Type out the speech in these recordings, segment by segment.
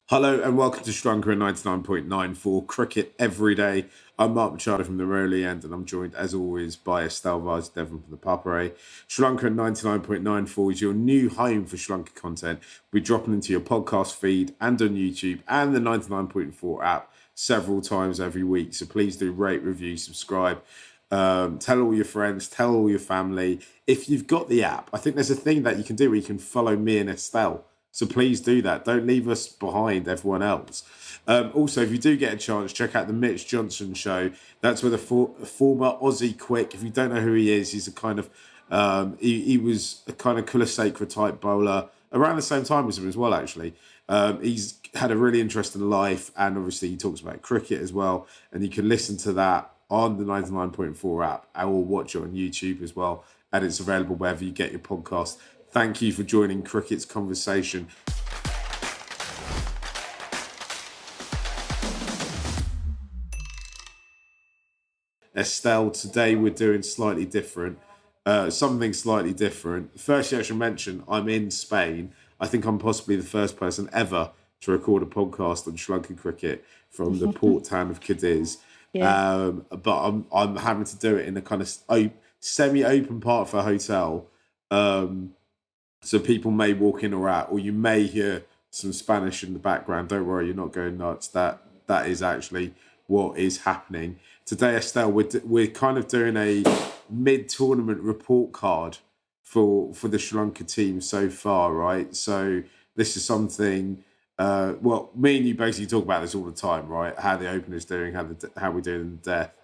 Hello and welcome to Sri Lanka 99.94 Cricket Every Day. I'm Mark Machado from the Rowley End and I'm joined as always by Estelle Devon from the Papare. Sri Lanka 99.94 is your new home for Sri Lanka content. We're dropping into your podcast feed and on YouTube and the 99.4 app several times every week. So please do rate, review, subscribe. Tell all your friends, tell all your family. If you've got the app, I think there's a thing that you can do where you can follow me and Estelle. So please do that. Don't leave us behind everyone else. Also, if you do get a chance, check out the Mitch Johnson show. That's with a former Aussie quick. If you don't know who he is, he's a kind of he was a kind of Kulasekra type bowler around the same time as him as well. Actually, he's had a really interesting life, and obviously he talks about cricket as well. And you can listen to that on the 99.4 app. I will watch it on YouTube as well, and it's available wherever you get your podcast. Thank you for joining Cricket's Conversation. Estelle, today we're doing slightly different, something slightly different. Firstly, I should mention I'm in Spain. I think I'm possibly the first person ever to record a podcast on Sri Lankan cricket from the port town of Cadiz. Yeah. But I'm having to do it in a kind of semi-open part of a hotel. So people may walk in or out, or you may hear some Spanish in the background. Don't worry, you're not going nuts. That is actually what is happening today, Estelle. We're kind of doing a mid-tournament report card for the Sri Lanka team so far, right? So this is something. Well, me and you basically talk about this all the time, right? How the opener's doing, how we're doing in the death,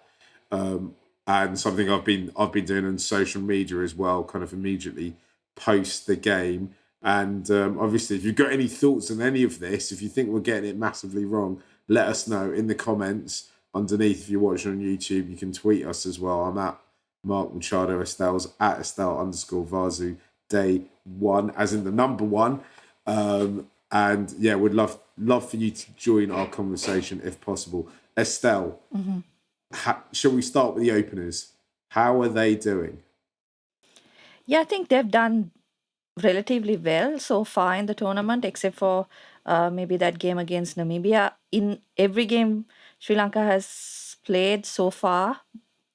and something I've been doing on social media as well, kind of immediately post the game. And obviously, if you've got any thoughts on any of this, if you think we're getting it massively wrong, let us know in the comments underneath. If you're watching on YouTube, you can tweet us as well. I'm at Mark Machado. Estelle's at Estelle_Vazu day one, as in the number one. And yeah, would love for you to join our conversation if possible. Estelle, shall we start with the openers? How are they doing? Yeah, I think they've done relatively well so far in the tournament, except for maybe that game against Namibia. In every game Sri Lanka has played so far,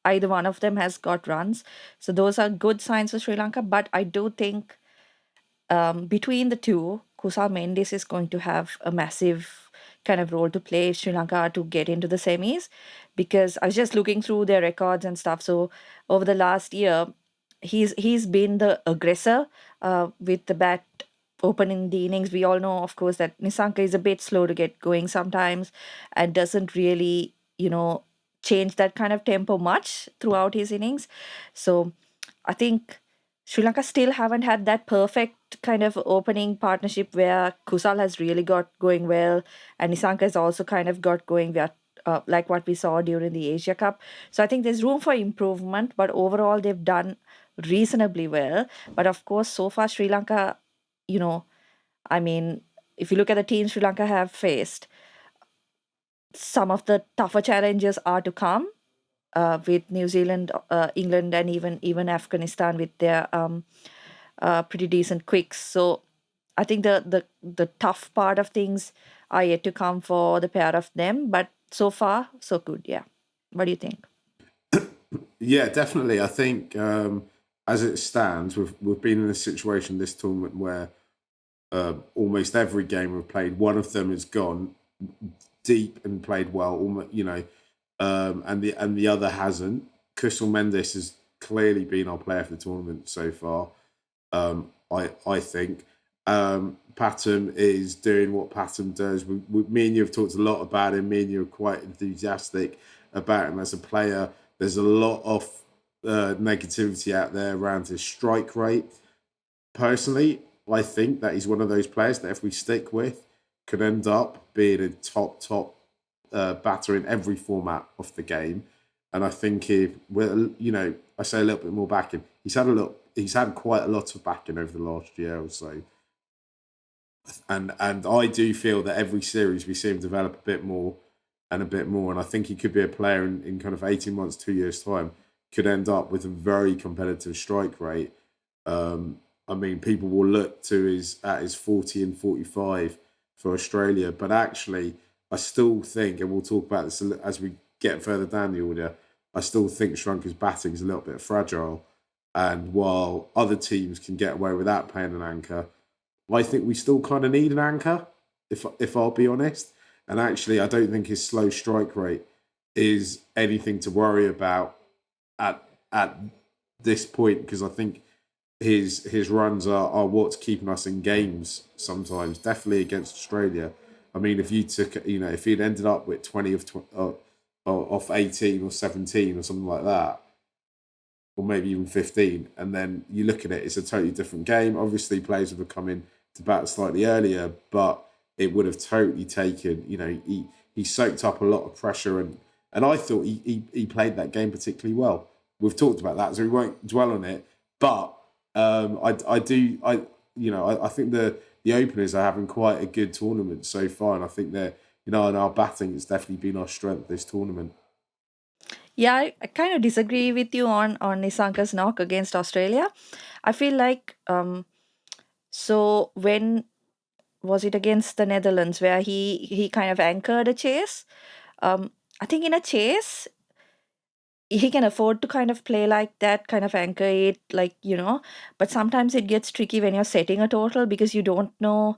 either one of them has got runs. So those are good signs for Sri Lanka. But I do think between the two, Kusal Mendes is going to have a massive kind of role to play if Sri Lanka to get into the semis, because I was just looking through their records and stuff. So over the last year, he's been the aggressor with the bat opening the innings. We all know, of course, that Nisanka is a bit slow to get going sometimes and doesn't really, change that kind of tempo much throughout his innings. So I think Sri Lanka still haven't had that perfect kind of opening partnership where Kusal has really got going well and Nisanka has also kind of got going where, like what we saw during the Asia Cup. So I think there's room for improvement, but overall they've done reasonably well. But of course, so far Sri Lanka, you know, I mean, if you look at the teams Sri Lanka have faced, some of the tougher challenges are to come with New Zealand, England, and even Afghanistan with their pretty decent quicks. So I think the tough part of things are yet to come for the pair of them. But so far, so good. Yeah. What do you think? Yeah, definitely. I think as it stands, we've been in a situation this tournament where almost every game we've played, one of them has gone deep and played well. Almost, and the other hasn't. Crystal Mendes has clearly been our player for the tournament so far. I think Pathum is doing what Pathum does. Me and you have talked a lot about him. Me and you are quite enthusiastic about him as a player. There's a lot of negativity out there around his strike rate. Personally, I think that he's one of those players that if we stick with, could end up being a top batter in every format of the game. And I think if I say a little bit more backing, he's had quite a lot of backing over the last year or so. And I do feel that every series we see him develop a bit more and a bit more. And I think he could be a player in kind of 18 months, 2 years' time, could end up with a very competitive strike rate. I mean, people will look to his 40 and 45 for Australia. But actually, I still think, and we'll talk about this as we get further down the order, I still think Sri Lanka's batting is a little bit fragile. And while other teams can get away without playing an anchor, I think we still kind of need an anchor, if I'll be honest. And actually, I don't think his slow strike rate is anything to worry about at this point, because I think his runs are what's keeping us in games sometimes. Definitely against Australia. I mean, if you took, if he'd ended up with 20 off 18 or 17 or something like that, or maybe even 15, and then you look at it, it's a totally different game. Obviously, players would have come in to bat slightly earlier, but it would have totally taken, he soaked up a lot of pressure, and I thought he played that game particularly well. We've talked about that, so we won't dwell on it. But I think the openers are having quite a good tournament so far, and I think that in our batting, it's definitely been our strength this tournament. Yeah, I kind of disagree with you on Nisanka's knock against Australia. I feel like so when was it against the Netherlands where he kind of anchored a chase? I think in a chase he can afford to kind of play like that, kind of anchor it, like, but sometimes it gets tricky when you're setting a total because you don't know,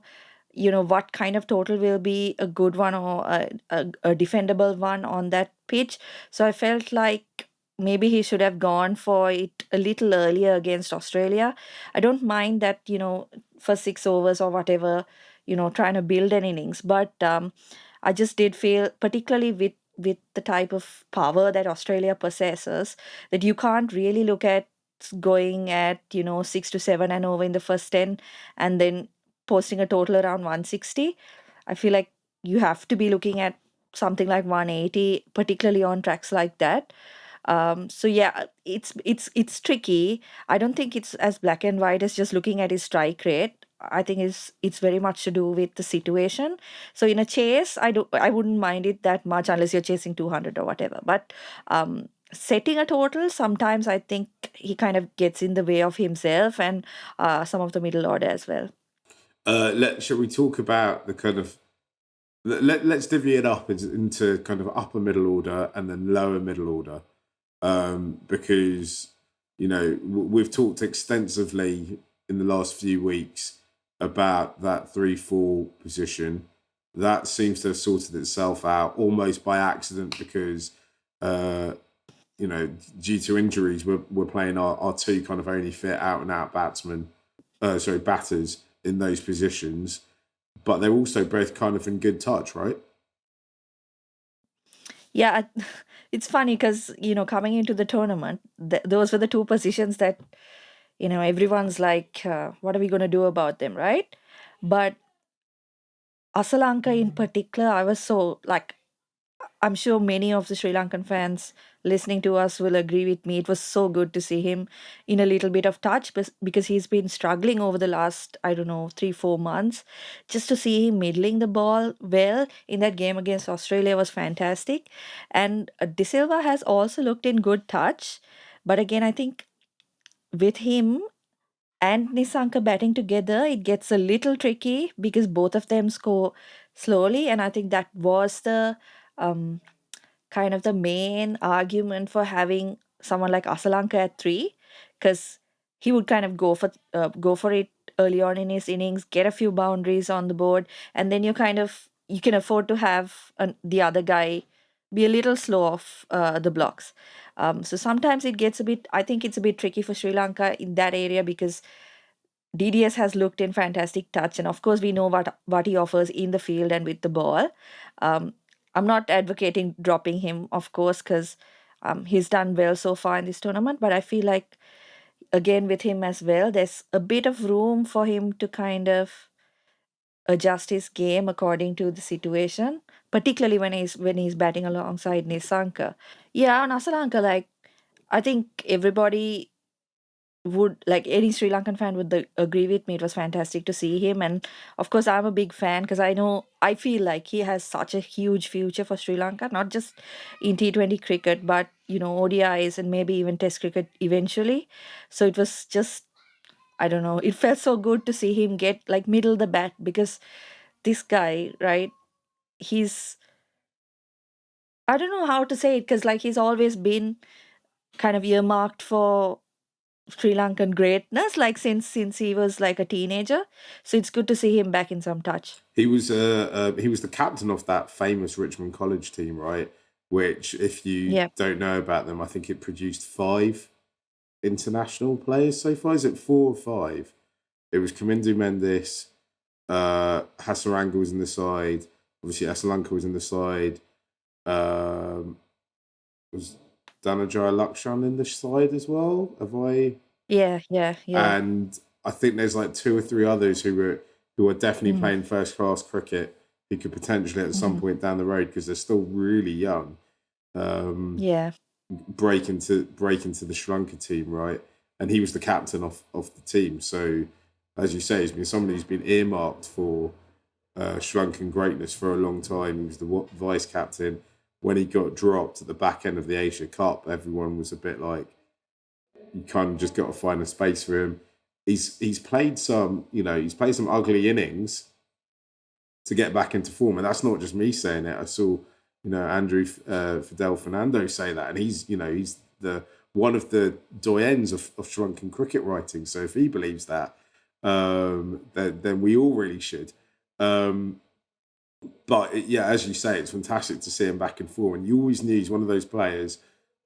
what kind of total will be a good one or a defendable one on that pitch. So I felt like maybe he should have gone for it a little earlier against Australia. I don't mind that, for 6 overs or whatever, trying to build an innings, but I just did feel, particularly with the type of power that Australia possesses, that you can't really look at going at 6 to 7 and over in the first 10 and then posting a total around 160. I feel like you have to be looking at something like 180, particularly on tracks like that. So yeah, it's tricky. I don't think it's as black and white as just looking at his strike rate. I think it's very much to do with the situation. So in a chase, I wouldn't mind it that much unless you're chasing 200 or whatever. But setting a total, sometimes I think he kind of gets in the way of himself and some of the middle order as well. Shall we talk about the kind of let's divvy it up into kind of upper middle order and then lower middle order, because we've talked extensively in the last few weeks about that 3-4 position. That seems to have sorted itself out almost by accident because uh, due to injuries, we're playing our two kind of only fit out and out batters in those positions, but they're also both kind of in good touch, right? Yeah, it's funny because, coming into the tournament, those were the two positions that, everyone's like, what are we going to do about them, right? But Asalanka in particular, I was so like, I'm sure many of the Sri Lankan fans listening to us will agree with me. It was so good to see him in a little bit of touch because he's been struggling over the last, I don't know, 3, 4 months. Just to see him middling the ball well in that game against Australia was fantastic. And De Silva has also looked in good touch. But again, I think with him and Nisanka batting together, it gets a little tricky because both of them score slowly. And I think that was the um, kind of the main argument for having someone like Asalanka at three, because he would kind of go for it early on in his innings, get a few boundaries on the board, and then you can afford to have the other guy be a little slow off the blocks. So sometimes it gets a bit. I think it's a bit tricky for Sri Lanka in that area because DDS has looked in fantastic touch, and of course, we know what he offers in the field and with the ball. Um, I'm not advocating dropping him, of course, because he's done well so far in this tournament. But I feel like again with him as well, there's a bit of room for him to kind of adjust his game according to the situation, particularly when he's batting alongside Nisanka. Yeah, on Asalanka, like I think everybody would like any Sri Lankan fan would agree with me. It was fantastic to see him, and of course, I'm a big fan because I feel like he has such a huge future for Sri Lanka, not just in T20 cricket, but ODIs and maybe even Test cricket eventually. So it was just, I don't know, it felt so good to see him get like middle the bat because this guy, right? He's, I don't know how to say it, because like he's always been kind of earmarked for Sri Lankan greatness, like since he was like a teenager. So it's good to see him back in some touch. He was the captain of that famous Richmond College team, right? Which, if you Yeah, don't know about them, I think it produced 5 international players so far. Is it 4 or 5? It was Kamindu Mendis, Hasaranga was in the side. Obviously, Asalanka was in the side. Um, was Danajai Lakshan in the side as well? Have I? yeah, yeah, yeah. And I think there's like 2 or 3 others who are definitely Mm, playing first class cricket who could potentially at some hmm. point down the road, because they're still really young, um, Yeah, break into the Sri Lanka team, right? And he was the captain of the team. So, as you say, he's been somebody who's been earmarked for Sri Lankan greatness for a long time. He was the vice captain. When he got dropped at the back end of the Asia Cup, everyone was a bit like, you kind of just got to find a space for him. He's played some, he's played some ugly innings to get back into form, and that's not just me saying it. I saw, Andrew Fidel Fernando say that, and he's the one of the doyens of Sri Lankan cricket writing. So if he believes that, then we all really should. Um, but yeah, as you say, it's fantastic to see him back in form, and you always knew he's one of those players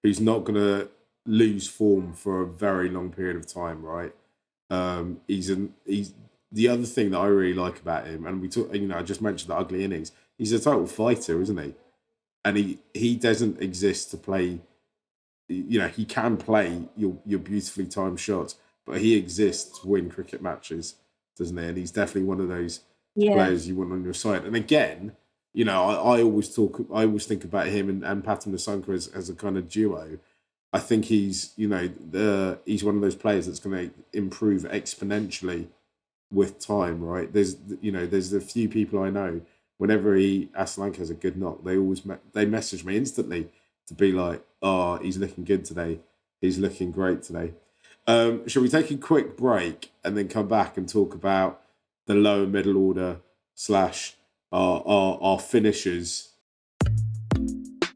who's not going to lose form for a very long period of time, right? He's the other thing that I really like about him, and we talk, I just mentioned the ugly innings. He's a total fighter, isn't he? And he doesn't exist to play. He can play your beautifully timed shots, but he exists to win cricket matches, doesn't he? And he's definitely one of those yeah, players you want on your side. And again, I always think about him and Patam Nasanka as a kind of duo. I think he's one of those players that's going to improve exponentially with time, right? There's a few people I know. Whenever Aslanka has a good knock, they message me instantly to be like, "Oh, he's looking good today. He's looking great today." Shall we take a quick break and then come back and talk about the lower middle order slash our finishers?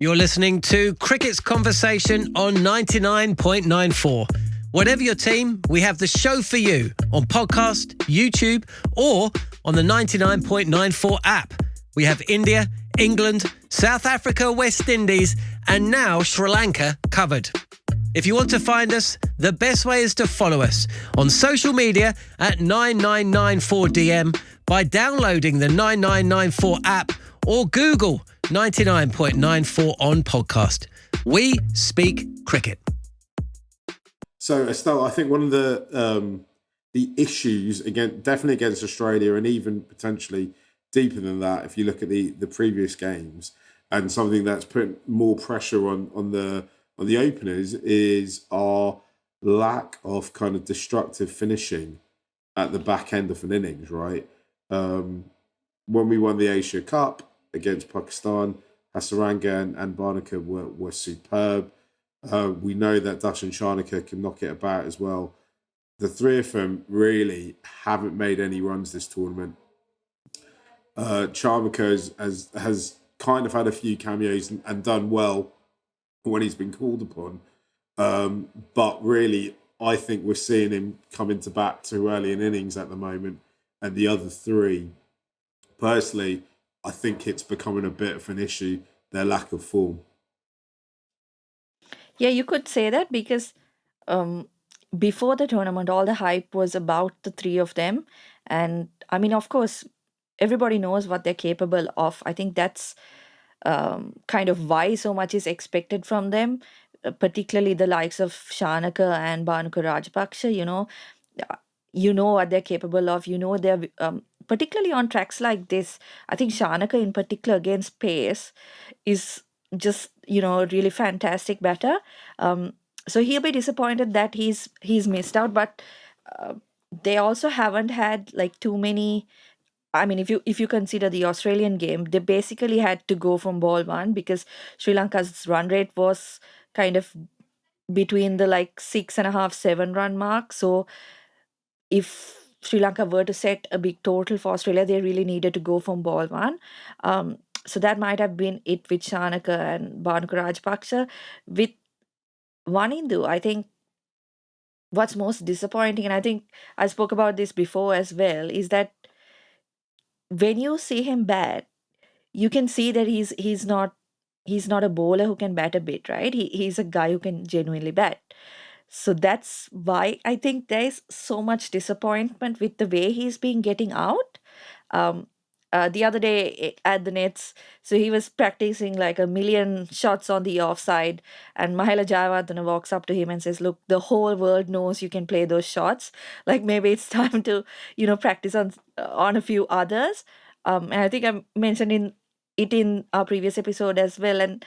You're listening to Cricket's Conversation on 99.94. Whatever your team, we have the show for you on podcast, YouTube, or on the 99.94 app. We have India, England, South Africa, West Indies, and now Sri Lanka covered. If you want to find us, the best way is to follow us on social media at 9994DM by downloading the 9994 app or Google 99.94 on podcast. We speak cricket. So Estelle, I think one of the issues definitely against Australia, and even potentially deeper than that, if you look at the previous games, and something that's put more pressure on the openers, is our lack of kind of destructive finishing at the back end of an innings, right? When we won the Asia Cup against Pakistan, Hasaranga and Barnaker were superb. We know that Darshan Shanaka can knock it about as well. The three of them really haven't made any runs this tournament. Charmaka has kind of had a few cameos and done well when he's been called upon. But really, I think we're seeing him come into bat too early in innings at the moment. And the other three, personally, I think it's becoming a bit of an issue, their lack of form. yeah. You could say that because um, before the tournament, all the hype was about the three of them, and I mean, of course, everybody knows what they're capable of. I think that's kind of why so much is expected from them, particularly the likes of Shanaka and Bhanuka Rajapaksa. Uh, you know what they're capable of. You know they're particularly on tracks like this. I think Shanaka in particular against pace is just a really fantastic batter. Um, so he'll be disappointed that he's missed out, but uh, they also haven't had like too many. I mean, if you consider the Australian game, they basically had to go from ball one because Sri Lanka's run rate was kind of between the like 6.5, 7 run mark. So if Sri Lanka were to set a big total for Australia, they really needed to go from ball one. So that might have been it with Shanaka and Bhanuka Rajapaksa. With Wanindu, I think what's most disappointing, and I think I spoke about this before as well, is that when you see him bat, you can see that he's not a bowler who can bat a bit, right? He's a guy who can genuinely bat. So that's why I think there's so much disappointment with the way he's been getting out. Um, the other day at the nets, so he was practicing like a million shots on the offside, and Mahela Jayawardene walks up to him and says, "Look, the whole world knows you can play those shots. Like maybe it's time to, practice on a few others." And I think I mentioned in our previous episode as well, and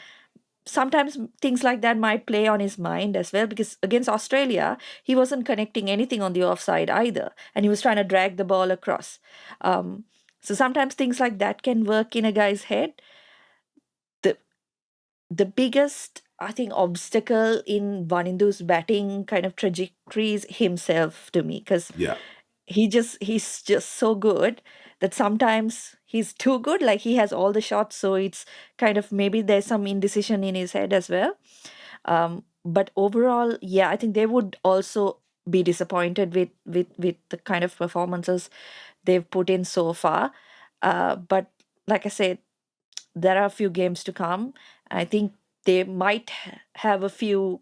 sometimes things like that might play on his mind as well, because against Australia he wasn't connecting anything on the offside either, and he was trying to drag the ball across. um, so sometimes things like that can work in a guy's head. The the biggest, I think, obstacle in Vanindu's batting kind of trajectory is himself to me, because Yeah. he's just so good that sometimes he's too good, like he has all the shots, so it's kind of maybe there's some indecision in his head as well. But overall, yeah, I think they would also be disappointed with the kind of performances they've put in so far. But like I said, there are a few games to come. I think they might have a few,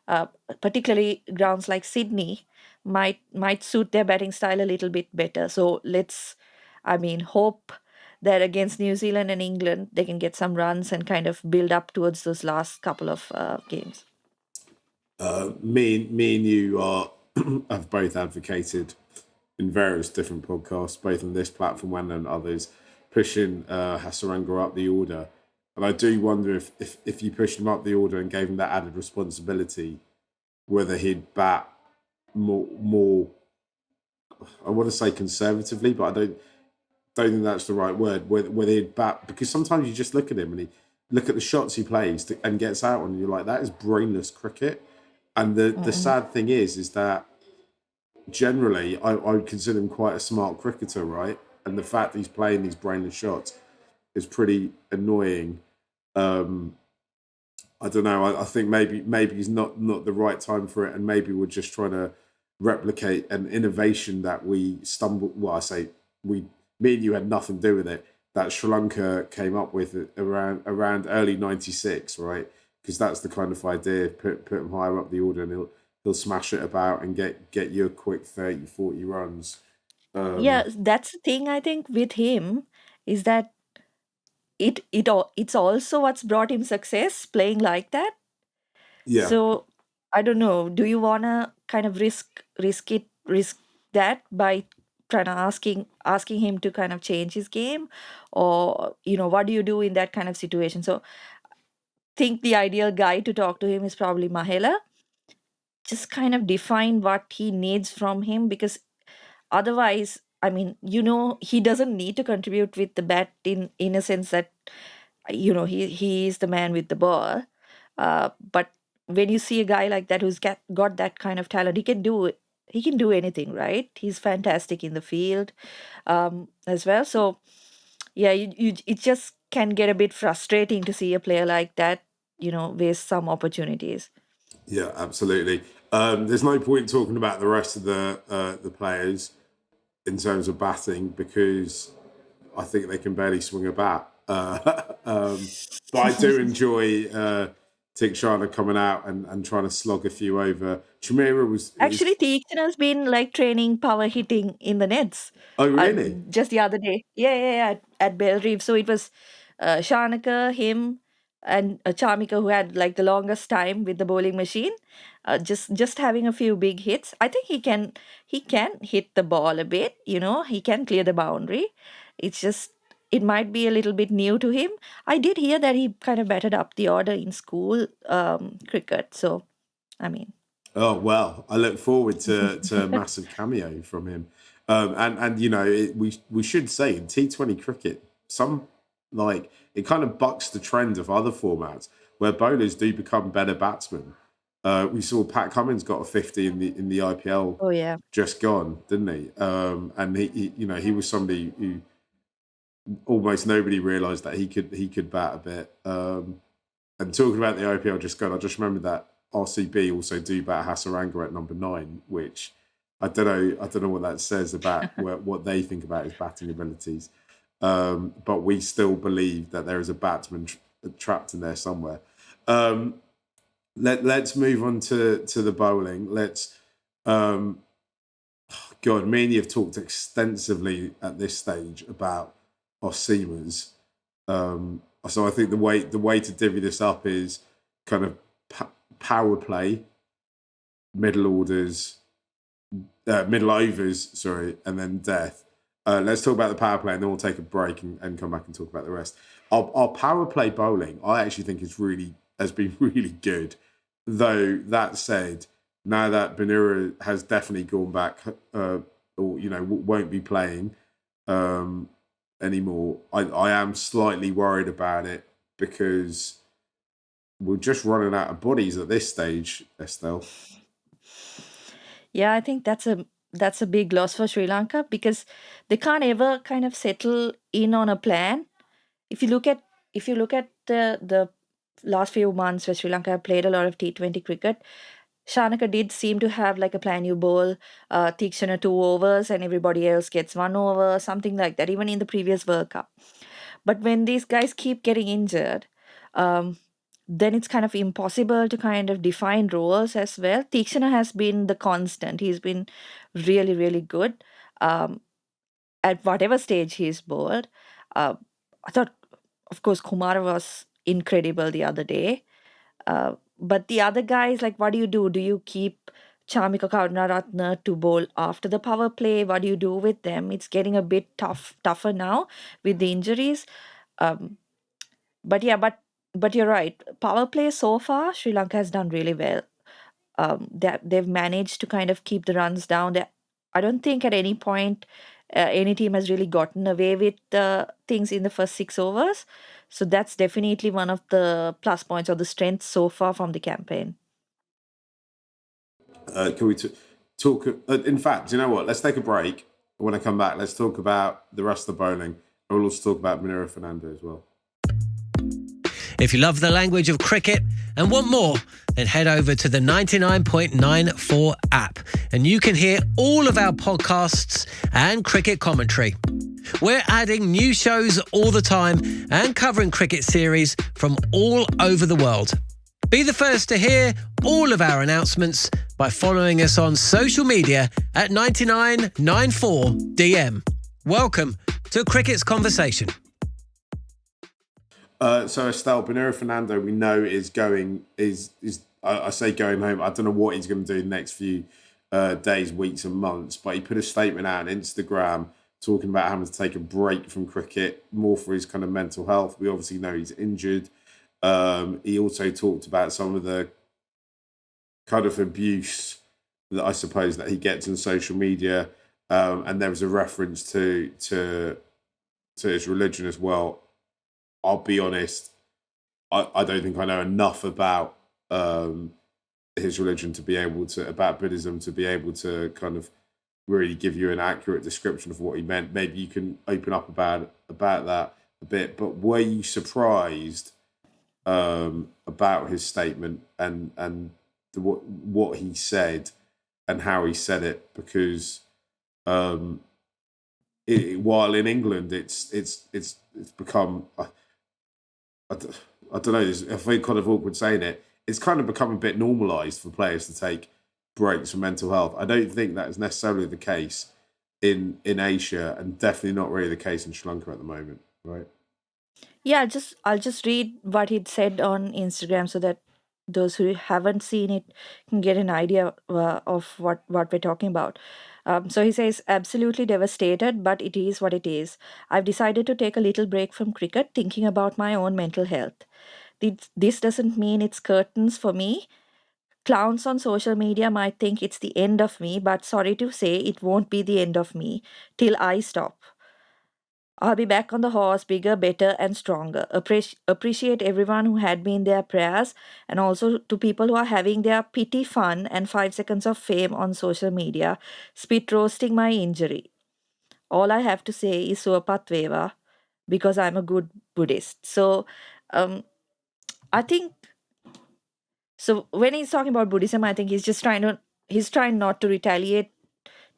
uh, particularly grounds like Sydney, might suit their batting style a little bit better. So let's, I mean, hope that against New Zealand and England they can get some runs and kind of build up towards those last couple of games. Me and you are have both advocated in various different podcasts, both on this platform and on others, pushing Hasaranga up the order. And I do wonder if you pushed him up the order and gave him that added responsibility, whether he'd bat more I want to say conservatively, but I don't think that's the right word. Whether he'd bat, because sometimes you just look at him and he look at the shots he plays and gets out on, and you're like, that is brainless cricket. And the sad thing is that generally I would consider him quite a smart cricketer, right? And the fact that he's playing these brainless shots is pretty annoying. I don't know. I think maybe he's not the right time for it, and maybe we're just trying to replicate an innovation that we stumbled. Well, I say me and you had nothing to do with it. That Sri Lanka came up with it around early '96, right? Because that's the kind of idea. Put him higher up the order, and he'll smash it about and get you a quick 30, 40 runs. Yeah, that's the thing I think with him, is that it's also what's brought him success, playing like that. Yeah, So I don't know. Do you wanna kind of risk that by trying to asking him to kind of change his game, or what do you do in that kind of situation? So think the ideal guy to talk to him is probably Mahela. Just kind of define what he needs from him, because otherwise, I mean, he doesn't need to contribute with the bat in a sense that he is the man with the ball. But when you see a guy like that who's got that kind of talent, he can do anything, right? He's fantastic in the field, as well. So yeah, it just can get a bit frustrating to see a player like that, waste some opportunities. yeah, absolutely. There's no point talking about the rest of the players in terms of batting, because I think they can barely swing a bat. But I do enjoy Tikshana coming out and trying to slog a few over. Chimera was Actually, Theekshana has been like training power hitting in the nets. oh really? Just the other day. Yeah, yeah, yeah, at Bell Reef. So it was Shanaka, him, and Chamika who had like the longest time with the bowling machine. Just having a few big hits. I think he can hit the ball a bit. He can clear the boundary. It's just it might be a little bit new to him. I did hear that he kind of batted up the order in school cricket. So I mean. Oh well, I look forward to a massive cameo from him. And we should say in T20 cricket, it kind of bucks the trend of other formats where bowlers do become better batsmen. We saw Pat Cummins got a 50 in the IPL Oh yeah. just gone, didn't he? And he was somebody who almost nobody realised that he could bat a bit. And talking about the IPL just gone, I just remembered that RCB also do bat Hasaranga at number 9, which I don't know what that says about what they think about his batting abilities. But we still believe that there is a batsman trapped in there somewhere. Let's move on to the bowling. God, me and you have talked extensively at this stage about our seamers. So I think the way to divvy this up is kind of power play, middle overs, sorry, and then death. Let's talk about the power play, and then we'll take a break and come back and talk about the rest. Our power play bowling, I actually think has been really good. Though that said, now that Banura has definitely gone back, or won't be playing anymore, I am slightly worried about it because we're just running out of bodies at this stage, Estelle. Yeah, I think that's a big loss for Sri Lanka because they can't ever kind of settle in on a plan. If you look at the last few months where Sri Lanka have played a lot of T20 cricket, Shanaka did seem to have like a plan. You bowl Tikshana 2 overs and everybody else gets 1 over, something like that, even in the previous World Cup. But when these guys keep getting injured, um, then it's kind of impossible to kind of define roles as well. Tikshana has been the constant. He's been really, really good at whatever stage he's bowled. Uh, I thought, of course, Kumara was incredible the other day. But the other guys, like, what do you do? Do you keep Chamika Karunaratne to bowl after the power play? What do you do with them? It's getting a bit tougher now with the injuries. Um, but yeah, but you're right. Power play so far, Sri Lanka has done really well. They've managed to kind of keep the runs down. I don't think at any point any team has really gotten away with things in the first 6 overs. So that's definitely one of the plus points or the strengths so far from the campaign. Can we talk? In fact, do you know what? Let's take a break. When I come back, let's talk about the rest of the bowling. We'll also talk about Manira Fernando as well. If you love the language of cricket and want more, then head over to the 99.94 app and you can hear all of our podcasts and cricket commentary. We're adding new shows all the time and covering cricket series from all over the world. Be the first to hear all of our announcements by following us on social media at 9994DM. Welcome to Cricket's Conversation. So Estelle, Banura Fernando, we know is going I say going home. I don't know what he's going to do the next few days, weeks, and months. But he put a statement out on Instagram talking about having to take a break from cricket, more for his kind of mental health. We obviously know he's injured. He also talked about some of the kind of abuse that I suppose that he gets on social media, and there was a reference to his religion as well. I'll be honest, I don't think I know enough about his religion to be able to, about Buddhism, to be able to kind of really give you an accurate description of what he meant. Maybe you can open up about that a bit. But were you surprised about his statement and what he said and how he said it? Because while in England, it's become. I don't know. I feel kind of awkward saying it. It's kind of become a bit normalised for players to take breaks for mental health. I don't think that is necessarily the case in Asia, and definitely not really the case in Sri Lanka at the moment, right? Yeah, I'll just read what he'd said on Instagram so that those who haven't seen it can get an idea of what we're talking about. So he says, absolutely devastated, but it is what it is. I've decided to take a little break from cricket, thinking about my own mental health. This doesn't mean it's curtains for me. Clowns on social media might think it's the end of me, but sorry to say, it won't be the end of me till I stop. I'll be back on the horse, bigger, better, and stronger. Appreciate everyone who had me in their prayers, and also to people who are having their pity fun and 5 seconds of fame on social media, spit roasting my injury. All I have to say is Suapat Veva, because I'm a good Buddhist. So um, I think so. When he's talking about Buddhism, I think he's trying not to retaliate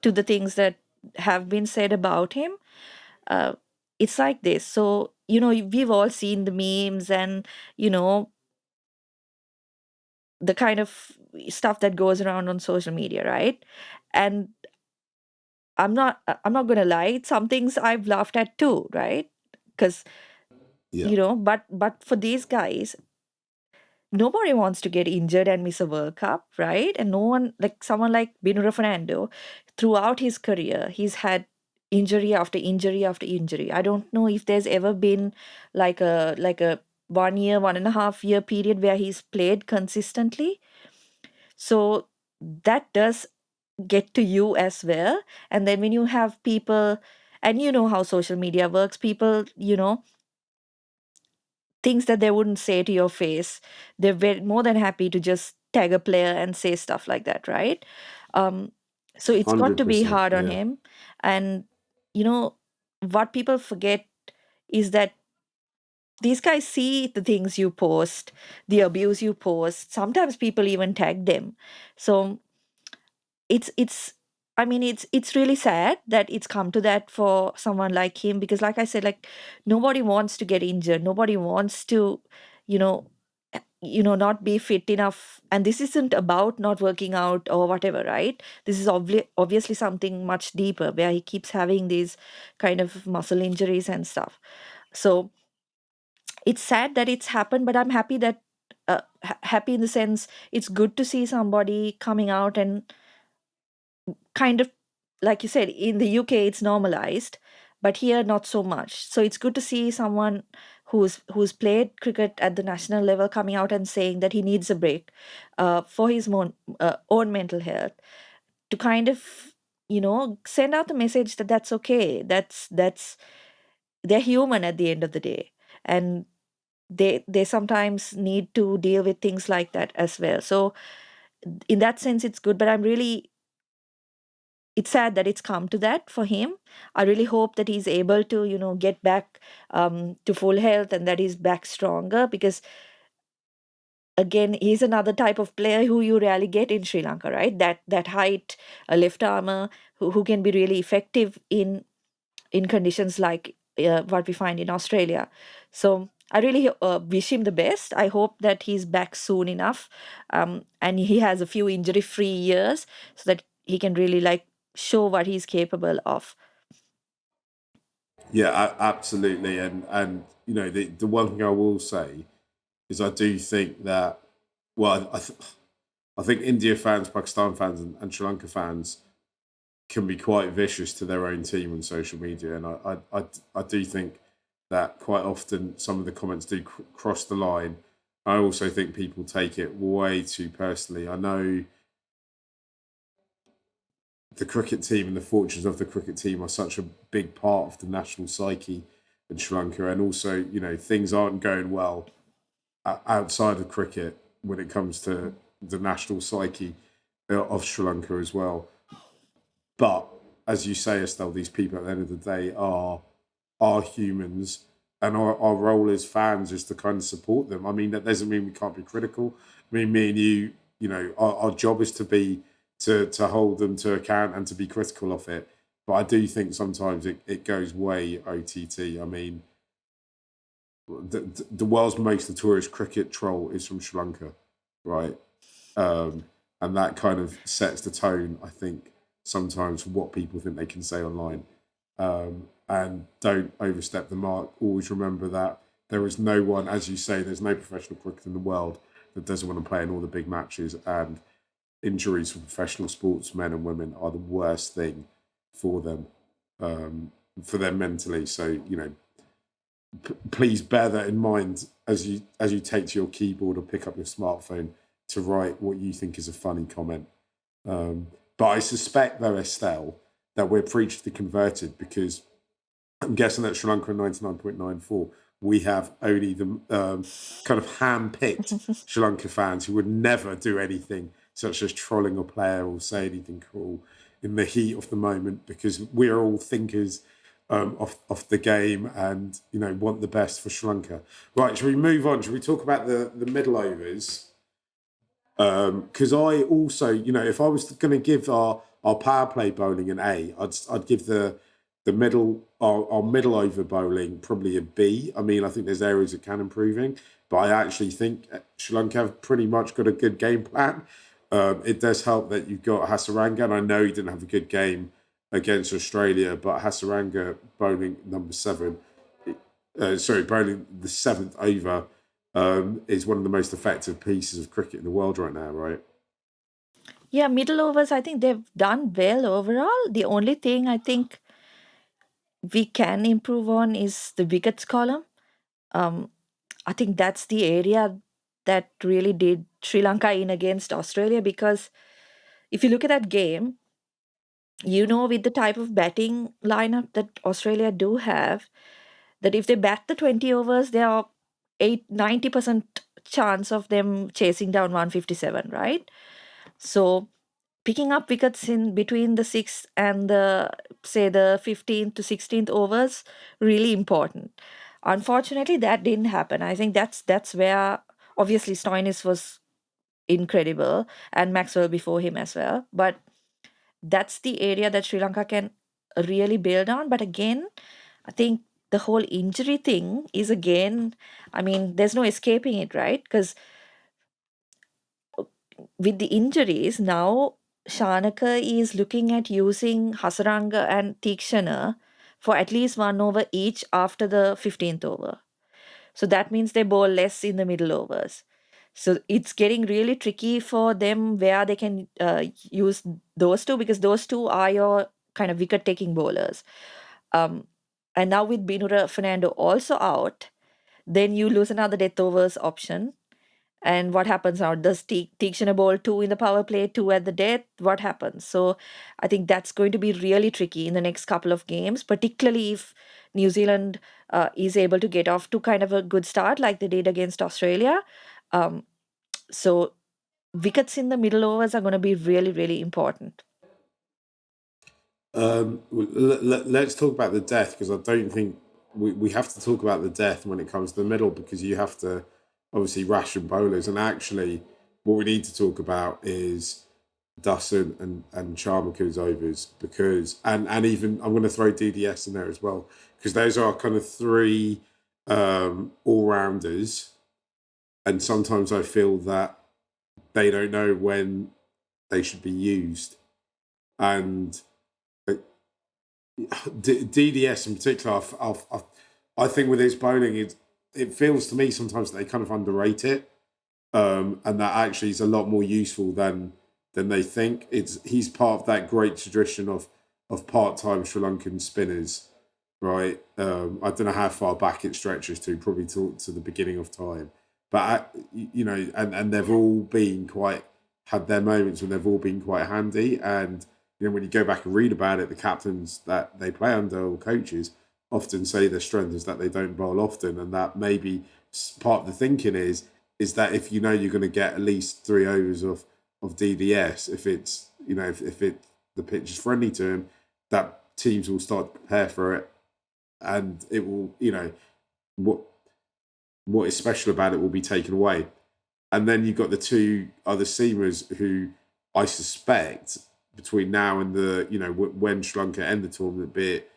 to the things that have been said about him. uh, it's like this. So, we've all seen the memes and, the kind of stuff that goes around on social media, right? And I'm not gonna lie, some things I've laughed at too, right? Because, Yeah, but for these guys, nobody wants to get injured and miss a World Cup, right? And no one, like someone like Binu Fernando, throughout his career, he's had injury after injury after injury. I don't know if there's ever been like a 1 year, 1.5 year period where he's played consistently. So that does get to you as well. And then when you have people, and you know how social media works, people, things that they wouldn't say to your face, they're more than happy to just tag a player and say stuff like that, right? um so it's got to be 100%. hard on Yeah, him. And you know what people forget is that these guys see the things you post, the abuse you post. Sometimes people even tag them. So it's I mean, it's really sad that it's come to that for someone like him, because like I said, like, nobody wants to get injured, nobody wants to, you know not be fit enough. And this isn't about not working out or whatever, right? This is obviously something much deeper, where he keeps having these kind of muscle injuries and stuff. So it's sad that it's happened, but I'm happy that happy in the sense, it's good to see somebody coming out and kind of, like you said, in the UK it's normalized, but here not so much. So it's good to see someone who's played cricket at the national level coming out and saying that he needs a break for his own mental health, to kind of, send out the message that that's okay. That's they're human at the end of the day, and they sometimes need to deal with things like that as well. So in that sense it's good, but it's sad that it's come to that for him. I really hope that he's able to, get back to full health, and that he's back stronger, because again, he's another type of player who you rarely get in Sri Lanka, right? That height, a left armer who can be really effective in conditions like what we find in Australia. So I really wish him the best. I hope that he's back soon enough, and he has a few injury-free years, so that he can really like show what he's capable of. yeah, absolutely. And the one thing I will say is I do think that, well, I think India fans, Pakistan fans, and Sri Lanka fans can be quite vicious to their own team on social media, and I do think that quite often some of the comments do cross the line. I also think people take it way too personally. I know the cricket team and the fortunes of the cricket team are such a big part of the national psyche in Sri Lanka, and also things aren't going well outside of cricket when it comes to the national psyche of Sri Lanka as well. But as you say, Estelle, these people at the end of the day are humans, and our role as fans is to kind of support them. I mean, that doesn't mean we can't be critical. I mean, me and you, our job is to be to hold them to account and to be critical of it. But I do think sometimes it goes way OTT. I mean, the world's most notorious cricket troll is from Sri Lanka, right? And that kind of sets the tone, I think, sometimes for what people think they can say online. And don't overstep the mark. Always remember that there is no one, as you say, there's no professional cricket in the world that doesn't want to play in all the big matches. And injuries for professional sportsmen and women are the worst thing for them, for them mentally. So please bear that in mind as you take to your keyboard or pick up your smartphone to write what you think is a funny comment. But I suspect, though, Estelle, that we're preached to the converted, because I'm guessing that Sri Lanka in 99.94, we have only the kind of hand-picked Sri Lanka fans who would never do anything such as trolling a player or say anything cruel in the heat of the moment, because we're all thinkers of the game and, want the best for Sri Lanka. Right, shall we move on? Shall we talk about the middle overs? Because I also, if I was going to give our power play bowling an A, I'd give the middle our middle over bowling probably a B. I mean, I think there's areas that can improving, but I actually think Sri Lanka have pretty much got a good game plan. It does help that you've got Hasaranga, and I know he didn't have a good game against Australia, but Hasaranga bowling number 7, bowling the 7th over. Is one of the most effective pieces of cricket in the world right now, right? Yeah, middle overs, I think they've done well overall. The only thing I think we can improve on is the wickets column. I think that's the area that really did Sri Lanka in against Australia, because if you look at that game, with the type of batting lineup that Australia do have, that if they bat the 20 overs, there are 90% chance of them chasing down 157, right? So picking up wickets in between the 6th and the 15th to 16th overs, really important. Unfortunately, that didn't happen. I think that's where obviously Stoinis was incredible and Maxwell before him as well. But that's the area that Sri Lanka can really build on. But again, I think the whole injury thing is, again, I mean, there's no escaping it, right? Because with the injuries now, Shanaka is looking at using Hasaranga and Tikshana for at least 1 over each after the 15th over. So that means they bowl less in the middle overs. So it's getting really tricky for them where they can use those two, because those two are your kind of wicket taking bowlers. And now with Binura Fernando also out, then you lose another death overs option. And what happens now? Does Tikshana bowl 2 in the power play, 2 at the death? What happens? So I think that's going to be really tricky in the next couple of games, particularly if New Zealand is able to get off to kind of a good start like they did against Australia. So wickets in the middle overs are going to be really, really important. Let's talk about the death, because I don't think we have to talk about the death when it comes to the middle, because you have to obviously ration bowlers. And actually, what we need to talk about is Dustin and Charmaker's overs, because and even I'm going to throw DDS in there as well, because those are kind of 3 all rounders, and sometimes I feel that they don't know when they should be used. And DDS in particular, I think with his bowling, it feels to me sometimes that they kind of underrate it, and that actually is a lot more useful than they think. He's part of that great tradition of part-time Sri Lankan spinners, right? I don't know how far back it stretches to, probably to the beginning of time, but and they've all been had their moments when they've all been quite handy. And when you go back and read about it, the captains that they play under, or coaches, often say their strength is that they don't bowl often, and that maybe part of the thinking is that if you're going to get at least 3 overs of DDS, if it's if the pitch is friendly to him, that teams will start to prepare for it, and it will what is special about it will be taken away. And then you've got the 2 other seamers who I suspect between now and the when Sri Lanka end the tournament, be it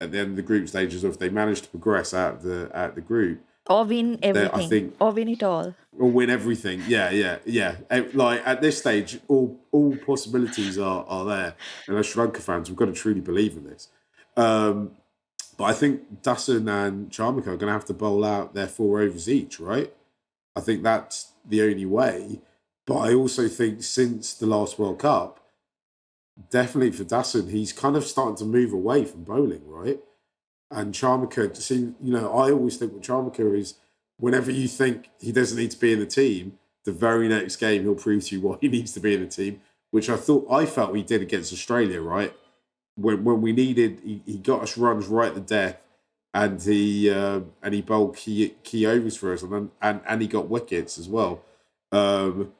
at the end of the group stages, or if they manage to progress out the group, or win everything, I think, or win it all, or win everything. Yeah. Like at this stage, all possibilities are there, and as Sri Lanka fans, we've got to truly believe in this. But I think Dustin and Charmika are going to have to bowl out their 4 overs each, right? I think that's the only way. But I also think since the last World Cup, definitely for Dustin, he's kind of starting to move away from bowling, right? And Charmaker, I always think with Charmaker is, whenever you think he doesn't need to be in the team, the very next game he'll prove to you why he needs to be in the team, which I felt we did against Australia, right? when we needed, he got us runs right to death, and he bowled key overs for us, and he got wickets as well. Um,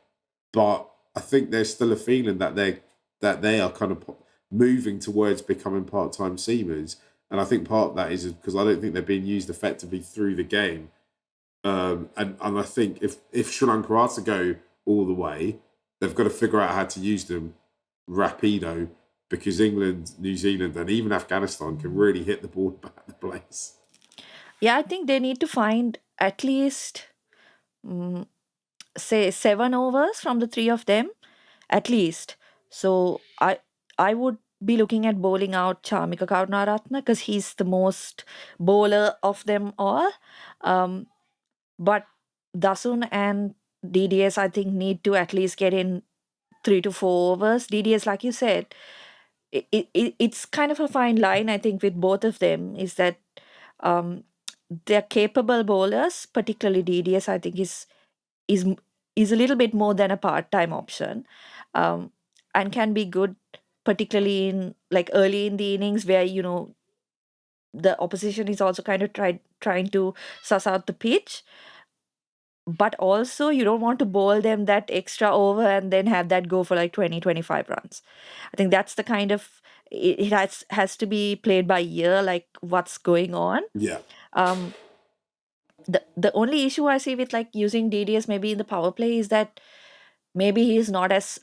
but I think there's still a feeling that they are kind of moving towards becoming part-time seamers, and I think part of that is because I don't think they're being used effectively through the game. And I think if Sri Lanka are to go all the way, they've got to figure out how to use them rapido, because England, New Zealand, and even Afghanistan can really hit the ball back the place. Yeah, I think they need to find at least, say, 7 overs from the three of them, at least. So I would be looking at bowling out Chamika Karunaratne because he's the most bowler of them all. Um, but Dasun and DDS, I think, need to at least get in 3 to 4 overs. DDS, like you said, it's kind of a fine line, I think, with both of them, is that um, they're capable bowlers, particularly DDS, I think, is is a little bit more than a part-time option, um, and can be good, particularly in like early in the innings where the opposition is also kind of trying to suss out the pitch, but also you don't want to bowl them that extra over and then have that go for like 20-25 runs. I think that's the kind of, it has to be played by ear, like what's going on. Yeah, um the only issue I see with like using DDS maybe in the power play is that maybe he's not as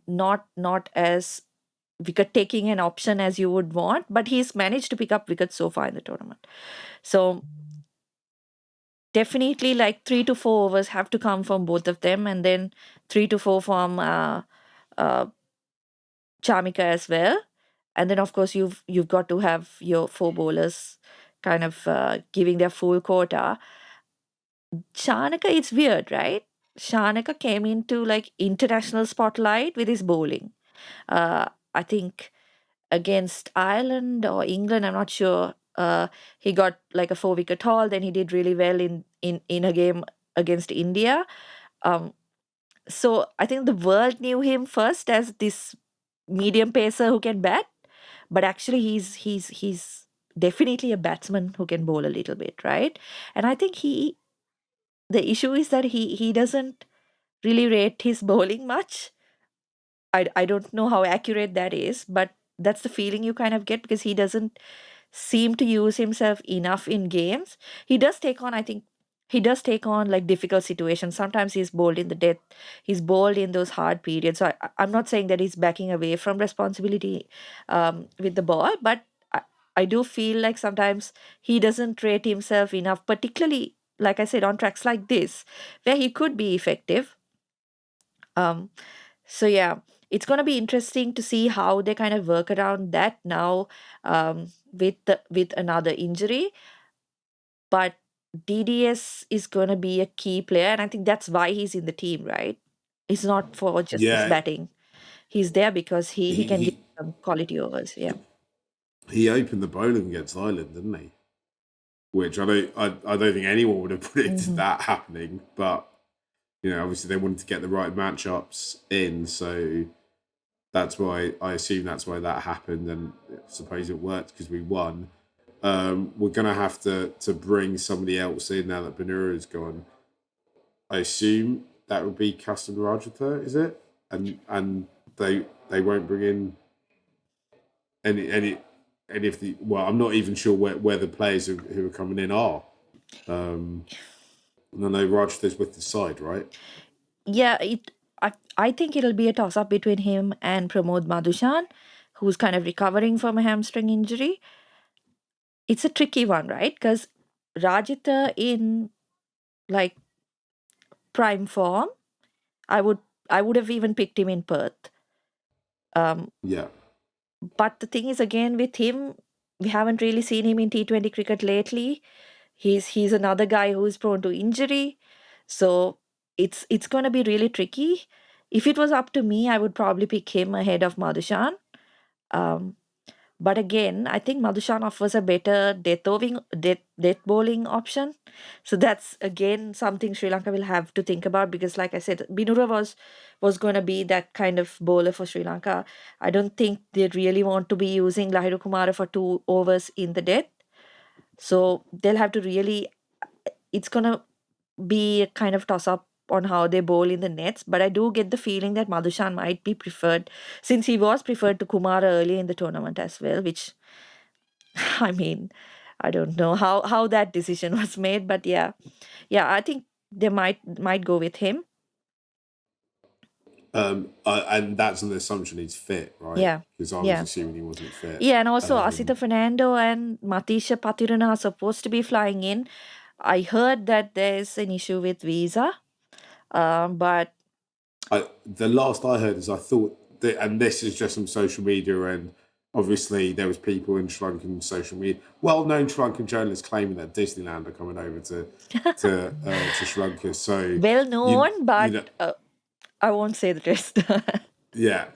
not as wicket taking an option as you would want, but he's managed to pick up wickets so far in the tournament. So definitely like 3 to 4 overs have to come from both of them, and then 3 to 4 from uh, Chamika as well. And then of course you've got to have your four bowlers kind of giving their full quota. Shanaka, it's weird, right? Shanaka came into like international spotlight with his bowling. I think against Ireland or England, I'm not sure. He got like a 4 wicket haul. Then he did really well in a game against India. Um, so I think the world knew him first as this medium pacer who can bat, but actually he's definitely a batsman who can bowl a little bit, right? And I think the issue is that he doesn't really rate his bowling much. I don't know how accurate that is, but that's the feeling you kind of get because he doesn't seem to use himself enough in games. He does take on, I think, he does take on like difficult situations. Sometimes he's bowled in the death, he's bowled in those hard periods. So I'm not saying that he's backing away from responsibility with the ball, but I do feel like sometimes he doesn't rate himself enough, particularly, like I said, on tracks like this, where he could be effective. Um, so yeah, it's going to be interesting to see how they kind of work around that now, with another injury. But DDS is going to be a key player, and I think that's why he's in the team, right? It's not for just his yeah. batting. He's there because he He can give he some quality overs. Yeah. he opened the bowling against Ireland, didn't he? Which I don't think anyone would have predicted Hmm. that happening, but obviously they wanted to get the right matchups in, so that's why I assume that's why that happened, and I suppose it worked because we won. We're gonna have to bring somebody else in now that Banura is gone. I assume that would be Custom Rajata, is it? And they won't bring in any of the, well, I'm not even sure where the players who are coming in are. And I know Rajata's with the side, right? Yeah, I think it'll be a toss up between him and Pramod Madushan, who's kind of recovering from a hamstring injury. It's a tricky one, right? Because Rajita in like prime form, I would I would have even picked him in Perth. Um, Yeah. but the thing is, again, with him, we haven't really seen him in T20 cricket lately. He's another guy who's prone to injury, so it's going to be really tricky. If it was up to me, I would probably pick him ahead of Madhushan. Um, But again, I think Madhushan offers a better death bowling option. So that's again something Sri Lanka will have to think about, because, like I said, Binura was going to be that kind of bowler for Sri Lanka. I don't think they really want to be using Lahiru Kumara for 2 overs in the death. So they'll have to really. It's gonna be a kind of toss up on how they bowl in the nets, but I do get the feeling that Madhushan might be preferred, since he was preferred to Kumara early in the tournament as well, which I mean, I don't know how that decision was made, but yeah, I think they might go with him. And that's an assumption he's fit, right? Yeah, Because I was yeah, assuming he wasn't fit. yeah, and also Asita Fernando and Matisha Patirana are supposed to be flying in. I heard that there's an issue with visa, but The last I heard is I thought that, and this is just from social media, and obviously there was people in Sri Lankan social media, well-known Sri Lankan journalists claiming that Disneyland are coming over to Sri Lanka. So well known, you but know, I won't say the rest. yeah.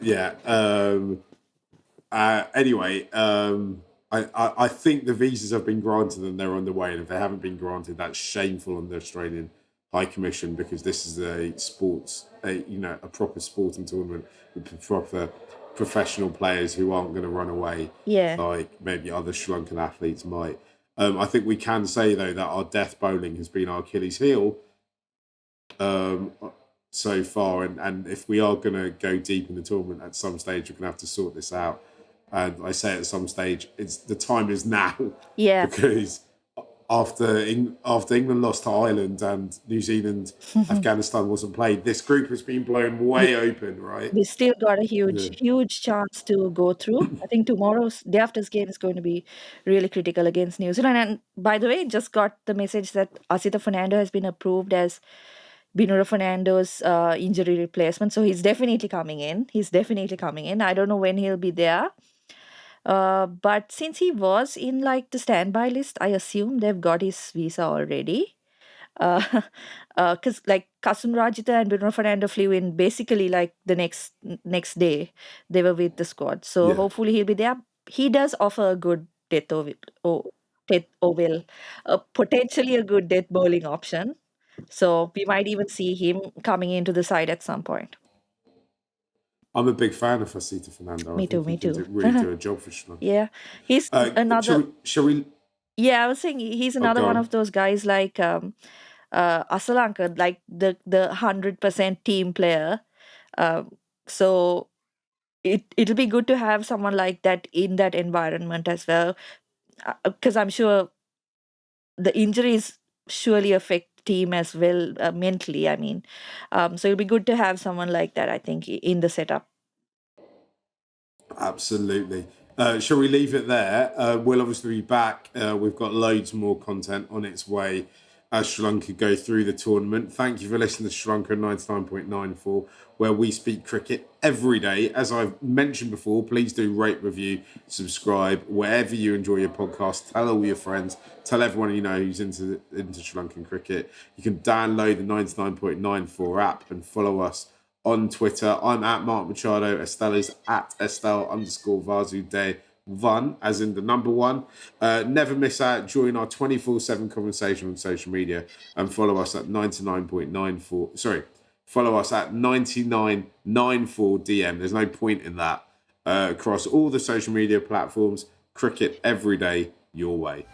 Anyway, I think the visas have been granted and they're on the way. And if they haven't been granted, that's shameful on the Australian High Commission, because this is a proper sporting tournament with proper professional players who aren't going to run away Yeah. like maybe other Sri Lankan athletes might. I think we can say, though, that our death bowling has been our Achilles heel so far. And if we are going to go deep in the tournament at some stage, we're going to have to sort this out. And I say at some stage, the time is now. Yeah. Because after England lost to Ireland and New Zealand, Afghanistan wasn't played, this group has been blown way open, right? We still got a huge chance to go through. I think day after's game is going to be really critical against New Zealand. And by the way, just got the message that Asita Fernando has been approved as Binura Fernando's injury replacement. So he's definitely coming in. I don't know when he'll be there. But since he was in like the standby list, I assume they've got his visa already. Because like Kasun Rajita and Bruno Fernando flew in basically like the next day. They were with the squad, so hopefully he'll be there. He does offer a good death oval, potentially a good death bowling option. So we might even see him coming into the side at some point. I'm a big fan of Asita Fernando. Me I think too. he can really do a job for Sri Lanka. Yeah, he's another. Shall we? Yeah, I was saying he's another one of those guys like Asalanka, like the 100% team player. So it'll be good to have someone like that in that environment as well, because I'm sure the injuries surely affect team as well mentally. I mean, so it'll be good to have someone like that, I think, in the setup. Absolutely. Shall we leave it there? We'll obviously be back. We've got loads more content on its way as Sri Lanka go through the tournament. Thank you for listening to Sri Lanka 99.94, where we speak cricket every day. As I've mentioned before, please do rate, review, subscribe, wherever you enjoy your podcast. Tell all your friends. Tell everyone you know who's into Sri Lankan cricket. You can download the 99.94 app and follow us on Twitter. I'm at Mark Machado. Estelle is at Estelle_Vasudevan, as in the number one. Never miss out. Join our 24/7 conversation on social media and follow us at 99.94. Sorry, follow us at 9994DM. There's no point in that. Across all the social media platforms, cricket every day, your way.